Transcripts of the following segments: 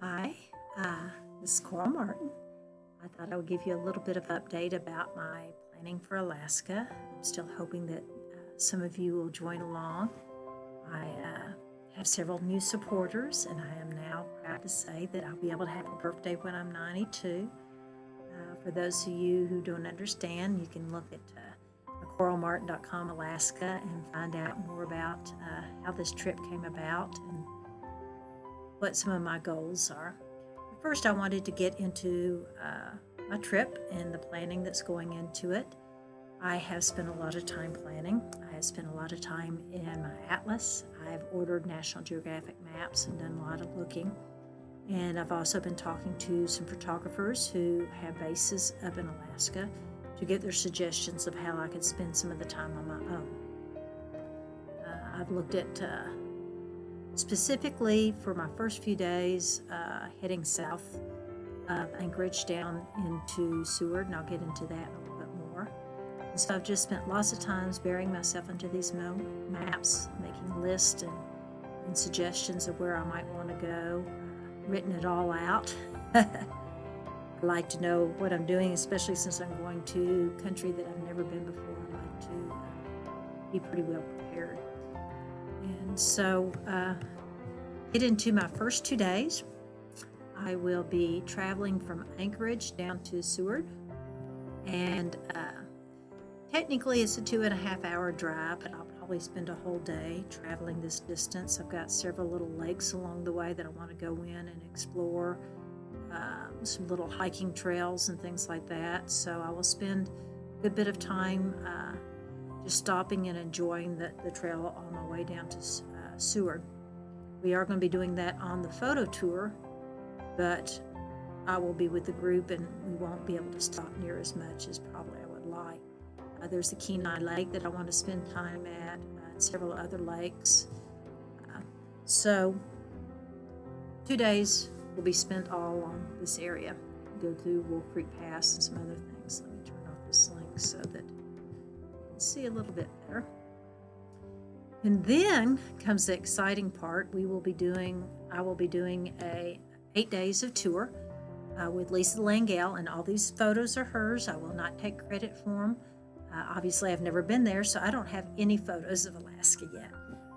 Hi, this is Coral Martin. I thought I would give you a little bit of update about my planning for Alaska. I'm still hoping that some of you will join along. I have several new supporters, and I am now proud to say that I'll be able to have a birthday when I'm 92. For those of you who don't understand, you can look at coralmartin.com Alaska and find out more about how this trip came about and what some of my goals are. First, I wanted to get into my trip and the planning that's going into it. I have spent a lot of time planning. I have spent a lot of time in my atlas. I've ordered National Geographic maps and done a lot of looking. And I've also been talking to some photographers who have bases up in Alaska to get their suggestions of how I could spend some of the time on my own. I've looked at specifically for my first few days, heading south of Anchorage down into Seward, and I'll get into that a little bit more. And so I've just spent lots of times burying myself into these maps, making lists and suggestions of where I might want to go, written it all out. I like to know what I'm doing, especially since I'm going to country that I've never been before. I like to be pretty well prepared. And so, get into my first 2 days. I will be traveling from Anchorage down to Seward, and technically it's a 2.5-hour drive, but I'll probably spend a whole day traveling this distance. I've got several little lakes along the way that I want to go in and explore, some little hiking trails and things like that. So I will spend a good bit of time just stopping and enjoying the trail on my way down to Seward. We are going to be doing that on the photo tour, but I will be with the group and we won't be able to stop near as much as probably I would like. There's the Kenai Lake that I want to spend time at, and several other lakes. So 2 days will be spent all on this area. Go through Wolf Creek Pass and some other things. Let me turn off this link so that see a little bit better. And then comes the exciting part. I will be doing a 8 days of tour with Lisa Langell, and all these photos are hers. I will not take credit for them. Obviously, I've never been there, so I don't have any photos of Alaska yet,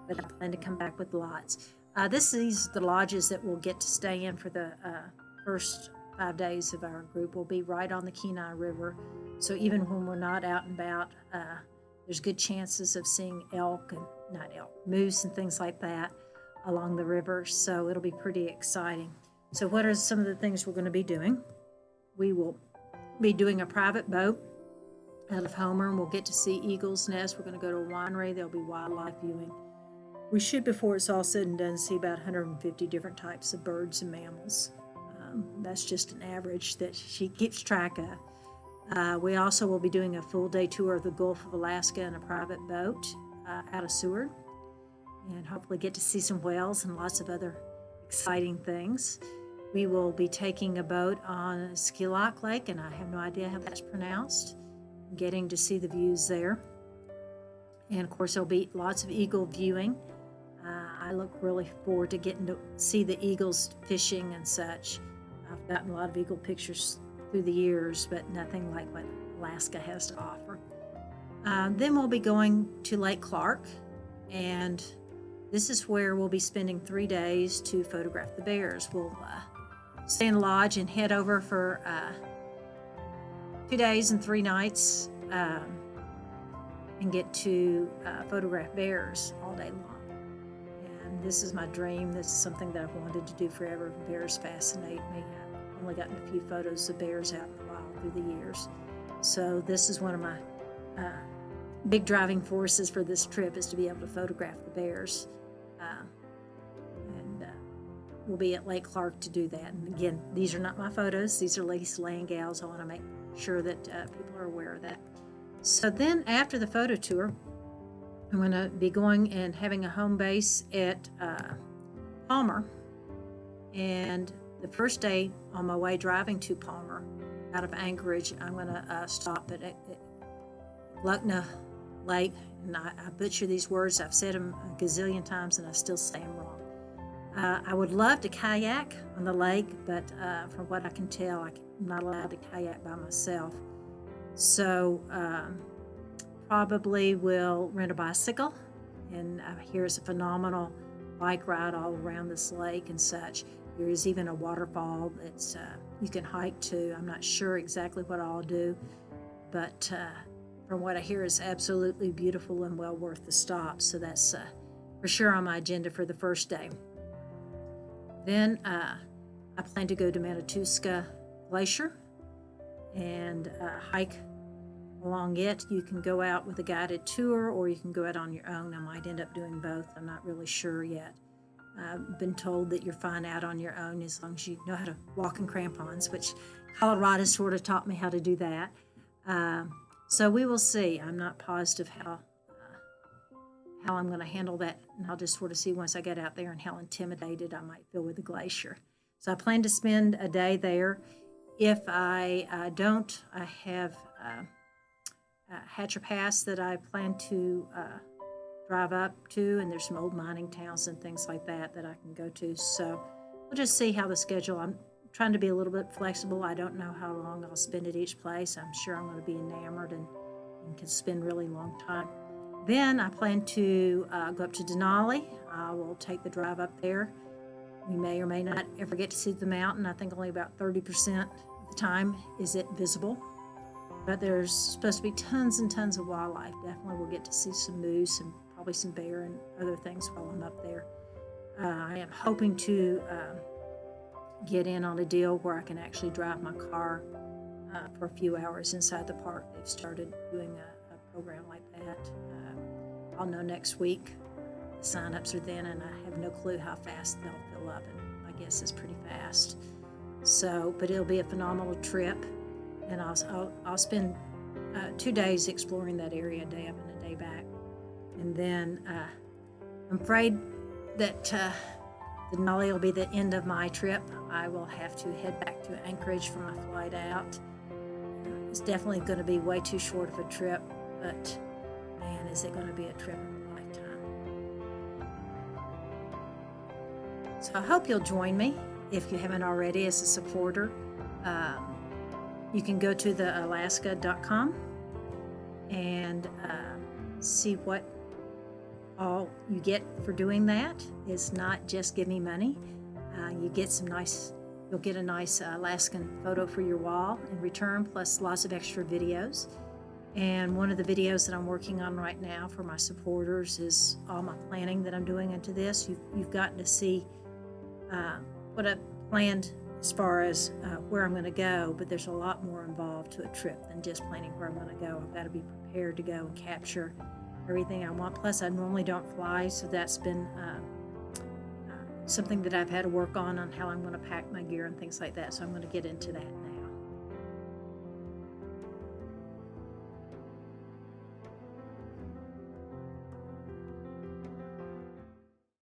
but I plan to come back with lots. These are the lodges that we'll get to stay in for the first 5 days of our group. We'll be right on the Kenai River. So even when we're not out and about, there's good chances of seeing moose and things like that along the river. So it'll be pretty exciting. So what are some of the things we're going to be doing? We will be doing a private boat out of Homer, and we'll get to see Eagle's Nest. We're going to go to a winery. There'll be wildlife viewing. We should, before it's all said and done, see about 150 different types of birds and mammals. That's just an average that she keeps track of. We also will be doing a full day tour of the Gulf of Alaska in a private boat out of Seward, and hopefully get to see some whales and lots of other exciting things. We will be taking a boat on Luckna Lake, and I have no idea how that's pronounced, getting to see the views there. And of course, there'll be lots of eagle viewing. I look really forward to getting to see the eagles fishing and such. I've gotten a lot of eagle pictures through the years, but nothing like what Alaska has to offer. Then we'll be going to Lake Clark, and this is where we'll be spending 3 days to photograph the bears. We'll stay in lodge and head over for 2 days and 3 nights and get to photograph bears all day long. And this is my dream. This is something that I've wanted to do forever. Bears fascinate me. I've only gotten a few photos of bears out in the wild through the years. So this is one of my big driving forces for this trip, is to be able to photograph the bears. And we'll be at Lake Clark to do that. And again, these are not my photos. These are Lisa Langell's. I want to make sure that people are aware of that. So then after the photo tour, I'm going to be going and having a home base at Palmer. And the first day on my way driving to Palmer out of Anchorage, I'm going to stop at Luckna Lake. And I butcher these words. I've said them a gazillion times and I still say them wrong. I would love to kayak on the lake, but from what I can tell, I'm not allowed to kayak by myself. So probably will rent a bicycle, and here's a phenomenal bike ride all around this lake and such. There is even a waterfall that's you can hike to. I'm not sure exactly what I'll do, but from what I hear is absolutely beautiful and well worth the stop. So that's for sure on my agenda for the first day. Then I plan to go to Matanuska Glacier and hike along it. You can go out with a guided tour, or you can go out on your own. I might end up doing both. I'm not really sure yet. I've been told that you're fine out on your own as long as you know how to walk in crampons, which Colorado sort of taught me how to do that. So we will see. I'm not positive how I'm going to handle that, and I'll just sort of see once I get out there and how intimidated I might feel with the glacier. So I plan to spend a day there. If I don't, I have Hatcher Pass that I plan to drive up to, and there's some old mining towns and things like that that I can go to. So we'll just see how the schedule. I'm trying to be a little bit flexible. I don't know how long I'll spend at each place. I'm sure I'm going to be enamored and can spend really long time. Then I plan to go up to Denali. I will take the drive up there. We may or may not ever get to see the mountain. I think only about 30% of the time is it visible. But there's supposed to be tons and tons of wildlife. Definitely we'll get to see some moose and probably some bear and other things while I'm up there. I am hoping to get in on a deal where I can actually drive my car for a few hours inside the park. They've started doing a program like that. I'll know next week. The sign-ups are then, and I have no clue how fast they'll fill up, and my guess is pretty fast. So, but it'll be a phenomenal trip, and I'll spend 2 days exploring that area, a day up and a day back. And then I'm afraid that Denali will be the end of my trip. I will have to head back to Anchorage for my flight out. It's definitely going to be way too short of a trip, but man, is it going to be a trip of a lifetime. So I hope you'll join me if you haven't already as a supporter. You can go to thealaska.com and see what all you get for doing that. It's not just give me money. You'll get a nice Alaskan photo for your wall in return, plus lots of extra videos. And one of the videos that I'm working on right now for my supporters is all my planning that I'm doing into this. You've gotten to see what I've planned as far as where I'm going to go, but there's a lot more involved to a trip than just planning where I'm going to go. I've got to be prepared to go and capture everything I want. Plus, I normally don't fly, so that's been something that I've had to work on how I'm going to pack my gear and things like that. So I'm going to get into that now.